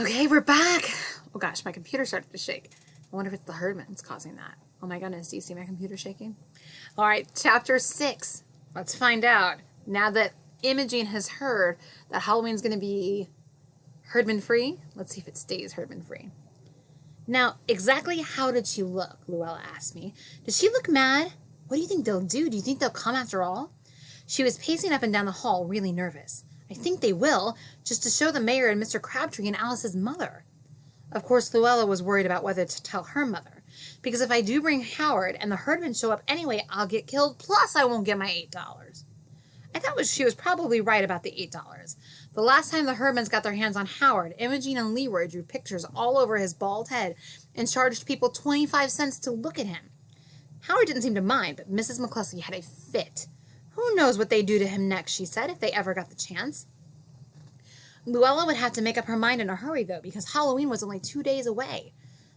Okay, we're back. Oh gosh, my computer started to shake. I wonder if it's the Herdmans causing that. Oh my goodness, do you see my computer shaking? All right, chapter 6. Let's find out. Now that Imogene has heard that Halloween's going to be Herdman free, let's see if it stays Herdman free. Now, exactly how did she look? Luella asked me. Did she look mad? What do you think they'll do? Do you think they'll come after all? She was pacing up and down the hall, really nervous. I think they will, just to show the mayor and Mr. Crabtree and Alice's mother. Of course, Luella was worried about whether to tell her mother, because if I do bring Howard and the Herdmans show up anyway, I'll get killed, plus I won't get my $8. I thought she was probably right about the $8. The last time the Herdmans got their hands on Howard, Imogene and Leroy drew pictures all over his bald head and charged people 25 cents to look at him. Howard didn't seem to mind, but Mrs. McCluskey had a fit. Who knows what they'd do to him next, she said, if they ever got the chance. Luella would have to make up her mind in a hurry, though, because Halloween was only 2 days away.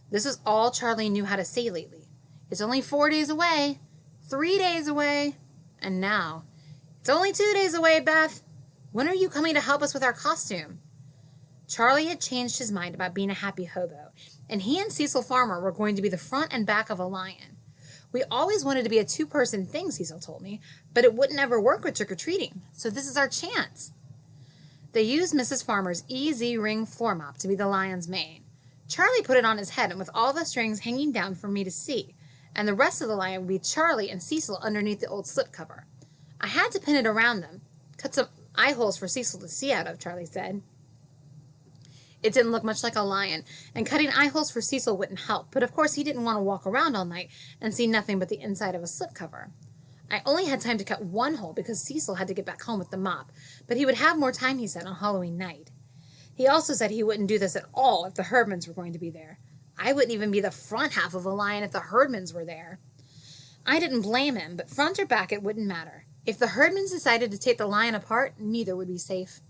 This was all Charlie knew how to say lately. It's only 4 days away, 3 days away, and now, it's only 2 days away, Beth. When are you coming to help us with our costume? Charlie had changed his mind about being a happy hobo, and he and Cecil Farmer were going to be the front and back of a lion. We always wanted to be a two-person thing, Cecil told me, but it wouldn't ever work with trick-or-treating, so this is our chance. They used Mrs. Farmer's EZ ring floor mop to be the lion's mane. Charlie put it on his head and with all the strings hanging down for me to see, and the rest of the lion would be Charlie and Cecil underneath the old slipcover. I had to pin it around them, cut some eye holes for Cecil to see out of, Charlie said. It didn't look much like a lion, and cutting eye holes for Cecil wouldn't help, but of course he didn't want to walk around all night and see nothing but the inside of a slipcover. I only had time to cut one hole because Cecil had to get back home with the mop, but he would have more time, he said, on Halloween night. He also said he wouldn't do this at all if the Herdmans were going to be there. I wouldn't even be the front half of a lion if the Herdmans were there. I didn't blame him, but front or back it wouldn't matter. If the Herdmans decided to take the lion apart, neither would be safe.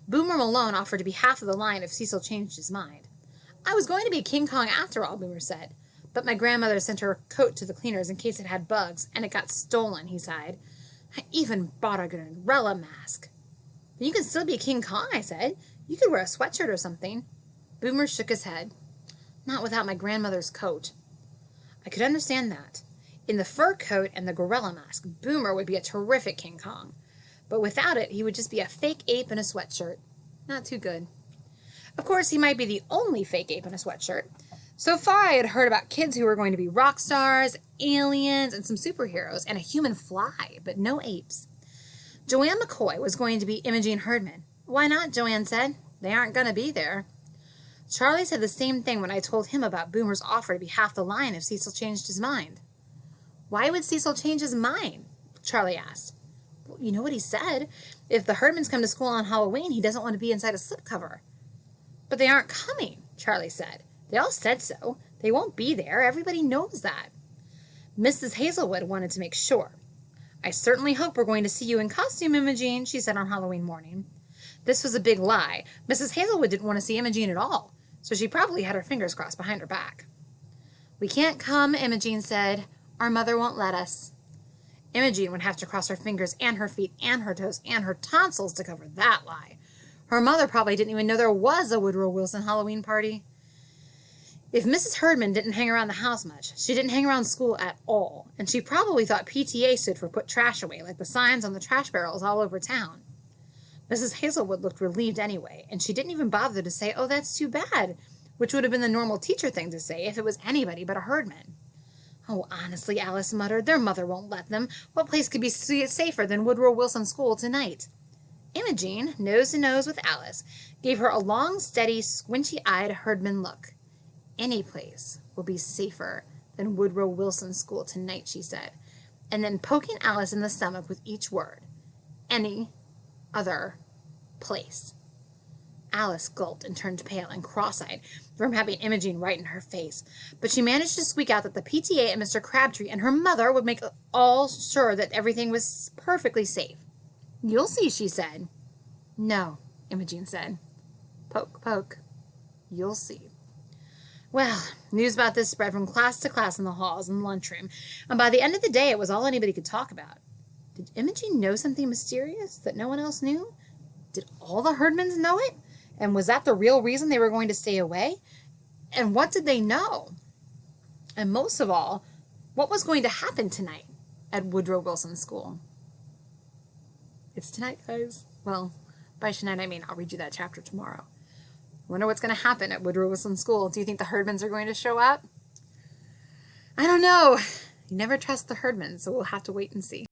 Boomer Malone offered to be half of the lion if Cecil changed his mind. I was going to be King Kong after all, Boomer said, but my grandmother sent her coat to the cleaners in case it had bugs, and it got stolen, he sighed. I even bought a gorilla mask. But you can still be King Kong, I said. You could wear a sweatshirt or something. Boomer shook his head. Not without my grandmother's coat. I could understand that. In the fur coat and the gorilla mask, Boomer would be a terrific King Kong. But without it, he would just be a fake ape in a sweatshirt. Not too good. Of course, he might be the only fake ape in a sweatshirt. So far, I had heard about kids who were going to be rock stars, aliens, and some superheroes, and a human fly, but no apes. Joanne McCoy was going to be Imogene Herdman. Why not, Joanne said. They aren't going to be there. Charlie said the same thing when I told him about Boomer's offer to be half the lion if Cecil changed his mind. Why would Cecil change his mind? Charlie asked. Well, you know what he said. If the Herdmans come to school on Halloween, he doesn't want to be inside a slipcover. But they aren't coming, Charlie said. They all said so. They won't be there. Everybody knows that. Mrs. Hazelwood wanted to make sure. I certainly hope we're going to see you in costume, Imogene, she said on Halloween morning. This was a big lie. Mrs. Hazelwood didn't want to see Imogene at all, so she probably had her fingers crossed behind her back. We can't come, Imogene said. Our mother won't let us. Imogene would have to cross her fingers and her feet and her toes and her tonsils to cover that lie. Her mother probably didn't even know there was a Woodrow Wilson Halloween party. If Mrs. Herdman didn't hang around the house much, she didn't hang around school at all, and she probably thought PTA stood for put trash away, like the signs on the trash barrels all over town. Mrs. Hazelwood looked relieved anyway, and she didn't even bother to say, oh, that's too bad, which would have been the normal teacher thing to say if it was anybody but a Herdman. Oh, honestly, Alice muttered, their mother won't let them. What place could be safer than Woodrow Wilson School tonight? Imogene, nose to nose with Alice, gave her a long, steady, squinchy-eyed Herdman look. Any place will be safer than Woodrow Wilson School tonight, she said, and then poking Alice in the stomach with each word. Any other place. Alice gulped and turned pale and cross-eyed from having Imogene right in her face, but she managed to squeak out that the PTA and Mr. Crabtree and her mother would make all sure that everything was perfectly safe. You'll see, she said. No, Imogene said. Poke, poke. You'll see. Well, news about this spread from class to class in the halls and lunchroom, and by the end of the day it was all anybody could talk about. Did Imogene know something mysterious that no one else knew? Did all the Herdmans know it? And was that the real reason they were going to stay away? And what did they know? And most of all, what was going to happen tonight at Woodrow Wilson School? It's tonight, guys. Well, by tonight I mean I'll read you that chapter tomorrow. I wonder what's going to happen at Woodrow Wilson School. Do you think the Herdmans are going to show up? I don't know. You never trust the Herdmans, so we'll have to wait and see.